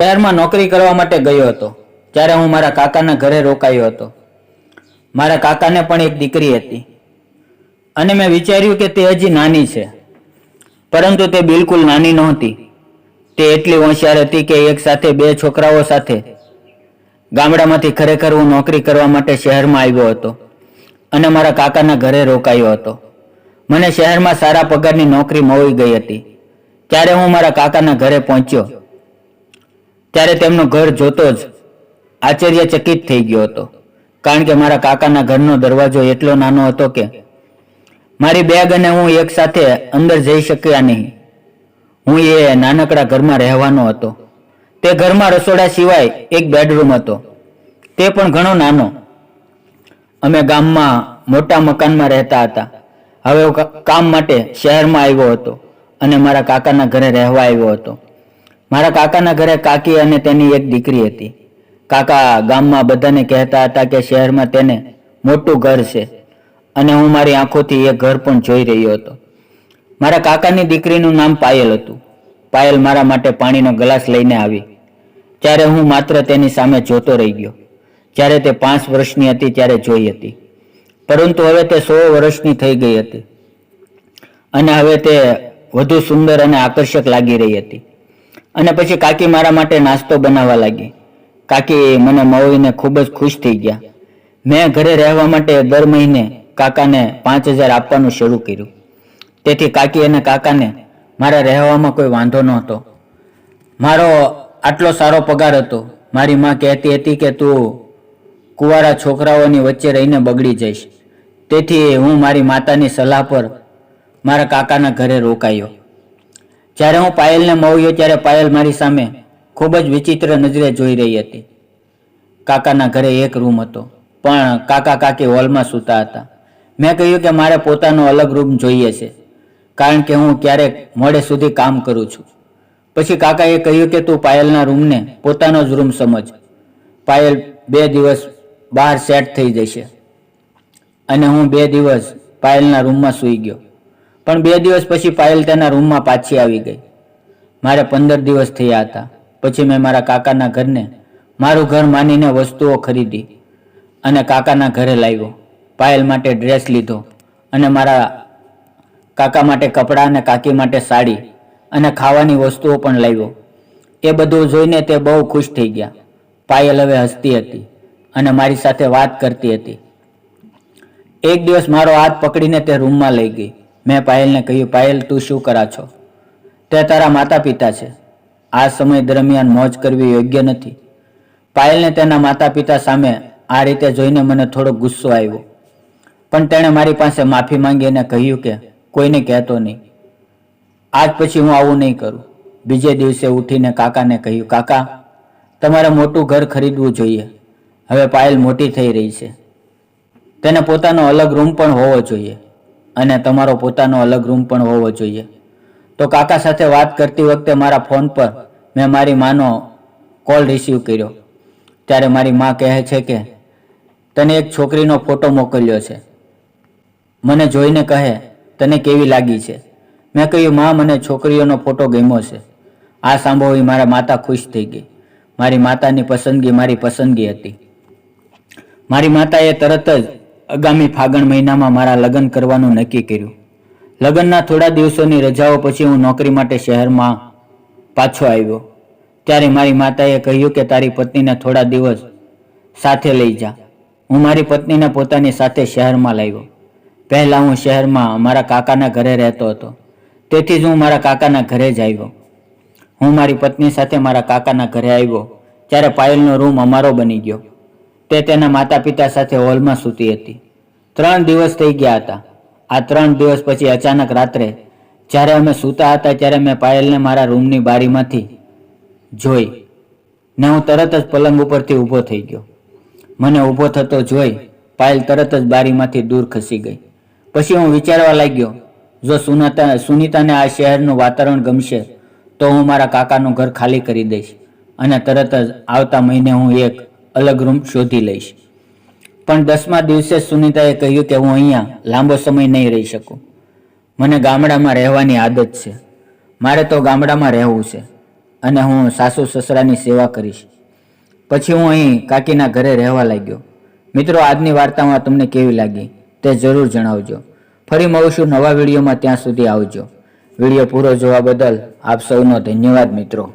શહેરમાં નોકરી કરવા માટે ગયો હતો ત્યારે હું મારા કાકાના ઘરે રોકાયો હતો. મારા કાકાને પણ એક દીકરી હતી અને મેં વિચાર્યું કે તે હજી નાની છે, પરંતુ તે બિલકુલ નાની નહોતી. તે એટલી હોશિયાર હતી કે એક સાથે 2 છોકરાઓ સાથે ગામડામાંથી ખરેખર હું નોકરી કરવા માટે શહેરમાં આવ્યો હતો અને મારા કાકાના ઘરે રોકાયો હતો. મને શહેરમાં સારા પગારની નોકરી મળી ગઈ હતી. ત્યારે હું મારા કાકાના ઘરે પહોંચ્યો ત્યારે તેમનું ઘર જોતો જ આશ્ચર્યચકિત થઈ ગયો હતો, કારણ કે મારા કાકાના ઘરનો દરવાજો એટલો નાનો હતો કે મારી બેગ અને હું એક સાથે અંદર જઈ શક્યા નહીં. હું એ નાનકડા ઘરમાં રહેવાનો હતો. તે ઘરમાં રસોડા સિવાય એક બેડરૂમ હતો, તે પણ ઘણો નાનો. અમે ગામમાં મોટા મકાનમાં રહેતા હતા. હવે હું કામ માટે શહેરમાં આવ્યો હતો અને મારા કાકાના ઘરે રહેવા આવ્યો હતો. મારા કાકાના ઘરે કાકી અને તેની એક દીકરી હતી. કાકા ગામમાં બધાને કહેતા હતા કે શહેરમાં તેને મોટું ઘર છે અને હું મારી આંખોથી એ ઘર પણ જોઈ રહ્યો હતો. મારા કાકાની દીકરીનું નામ પાયલ હતું. પાયલ મારા માટે પાણીનો ગ્લાસ લઈને આવી ત્યારે હું માત્ર તેની સામે જોતો રહી ગયો. જ્યારે તે 5 વર્ષની હતી ત્યારે જોઈ હતી, પરંતુ હવે તે 100 વર્ષની થઈ ગઈ હતી અને હવે તે વધુ સુંદર અને આકર્ષક લાગી રહી હતી. અને પછી કાકી મારા માટે નાસ્તો બનાવવા લાગી. કાકી મને મળીને ખૂબ જ ખુશ થઈ ગયા. મેં ઘરે રહેવા માટે દર મહિને કાકાને 5000 આપવાનું શરૂ કર્યું. તેથી કાકી અને કાકાને મારા રહેવામાં કોઈ વાંધો નહોતો. મારો આટલો સારો પગાર હતો. મારી માં કહેતી હતી કે તું કુંવારા છોકરાઓની વચ્ચે રહીને બગડી જઈશ. તેથી હું મારી માતાની સલાહ પર મારા કાકાના ઘરે રોકાયો. જ્યારે હું પાયલને મળ્યો ત્યારે પાયલ મારી સામે ખૂબ જ વિચિત્ર નજરે જોઈ રહી હતી. કાકાના ઘરે એક રૂમ હતો, પણ કાકા કાકી હોલમાં સૂતા હતા. મેં કહ્યું કે મારે પોતાનો અલગ રૂમ જોઈએ છે, કારણ કે હું ક્યારેક મોડે સુધી કામ કરું છું. પછી કાકાએ કહ્યું કે તું પાયલના રૂમને પોતાનો જ રૂમ સમજ. પાયલ 2 દિવસ બહાર સેટ થઈ જશે. અને હું 2 દિવસ પાયલના રૂમમાં સૂઈ ગયો. પણ 2 દિવસ પછી પાયલ તેના રૂમમાં પાછી આવી ગઈ. મારે 15 દિવસ થયા હતા. પછી મેં મારા કાકાના ઘરને મારું ઘર માનીને વસ્તુઓ ખરીદી અને કાકાના ઘરે લાવ્યો. પાયલ માટે ડ્રેસ લીધો અને મારા કાકા માટે કપડાં અને કાકી માટે સાડી અને ખાવાની વસ્તુઓ પણ લાવ્યો. એ બધું જોઈને તે બહુ ખુશ થઈ ગયા. પાયલ હવે હસતી હતી અને મારી સાથે વાત કરતી હતી. એક દિવસ મારો હાથ પકડીને તે રૂમમાં લઈ ગઈ. મેં પાયલને કહ્યું, પાયલ તું શું કરા છો? તે તારા માતા પિતા છે. આ સમય દરમિયાન મોજ કરવી યોગ્ય નથી. પાયલને તેના માતા પિતા સામે આ રીતે જોઈને મને થોડો ગુસ્સો આવ્યો, પણ તેણે મારી પાસે માફી માંગી અને કહ્યું કે કોઈને કહેતો નહીં. આજ પછી હું આવું નહીં કરું. બીજે દિવસે ઉઠીને કાકાને કહ્યું, કાકા તમારે મોટું ઘર ખરીદવું જોઈએ. હવે પાયલ મોટી થઈ રહી છે, તેને પોતાનો અલગ રૂમ પણ હોવો જોઈએ અને તમારો પોતાનો અલગ રૂમ પણ હોવો જોઈએ. તો કાકા સાથે વાત કરતી વખતે મારા ફોન પર મેં મારી માનો કોલ રિસીવ કર્યો. ત્યારે મારી માં કહે છે કે તને એક છોકરીનો ફોટો મોકલ્યો છે. મને જોઈને કહે તને કેવી લાગી છે? મેં કહ્યું, માં મને છોકરીઓનો ફોટો ગમ્યો છે. આ સાંભળી મારા માતા ખુશ થઈ ગઈ. મારી માતાની પસંદગી મારી પસંદગી હતી. મારી માતાએ તરત જ આગામી ફાગણ મહિનામાં મારા લગ્ન કરવાનું નક્કી કર્યું. લગ્નના થોડા દિવસોની રજાઓ પછી હું નોકરી માટે શહેરમાં પાછો આવ્યો. ત્યારે મારી માતાએ કહ્યું કે તારી પત્નીને થોડા દિવસ સાથે લઈ જા. હું મારી પત્નીને પોતાની સાથે શહેરમાં લાવ્યો. પહેલાં હું શહેરમાં મારા કાકાના ઘરે રહેતો હતો, તેથી જ હું મારા કાકાના ઘરે જ આવ્યો. હું મારી પત્ની સાથે મારા કાકાના ઘરે આવ્યો ત્યારે પાયલનો રૂમ અમારો બની ગયો. તે તેના માતા પિતા સાથે હોલમાં સૂતી હતી. 3 દિવસ થઈ ગયા હતા. આ 3 દિવસ પછી અચાનક રાત્રે જ્યારે અમે સૂતા હતા ત્યારે મેં પાયલને મારા રૂમની બારીમાંથી જોઈ ને હું તરત જ પલંગ ઉપરથી ઊભો થઈ ગયો. મને ઊભો થતો જોઈ પાયલ તરત જ બારીમાંથી દૂર ખસી ગઈ. પછી હું વિચારવા લાગ્યો, જો સુનીતાને આ શહેરનું વાતાવરણ ગમશે તો હું મારા કાકાનું ઘર ખાલી કરી દઈશ અને તરત જ આવતા મહિને હું એક અલગ રૂમ શોધી લઈશ. પણ 10મા દિવસે સુનીતાએ કહ્યું કે હું અહીંયા લાંબો સમય નહીં રહી શકું. મને ગામડામાં રહેવાની આદત છે. મારે તો ગામડામાં રહેવું છે અને હું સાસુ સસરાની સેવા કરીશ. પછી હું અહીં કાકીના ઘરે રહેવા લાગ્યો. મિત્રો, આજની વાર્તામાં તમને કેવી લાગી તે જરૂર જણાવજો. ફરી મળીશું નવા વિડીયોમાં. ત્યાં સુધી આવજો. વિડીયો પૂરો જોવા બદલ આપ સૌનો ધન્યવાદ મિત્રો.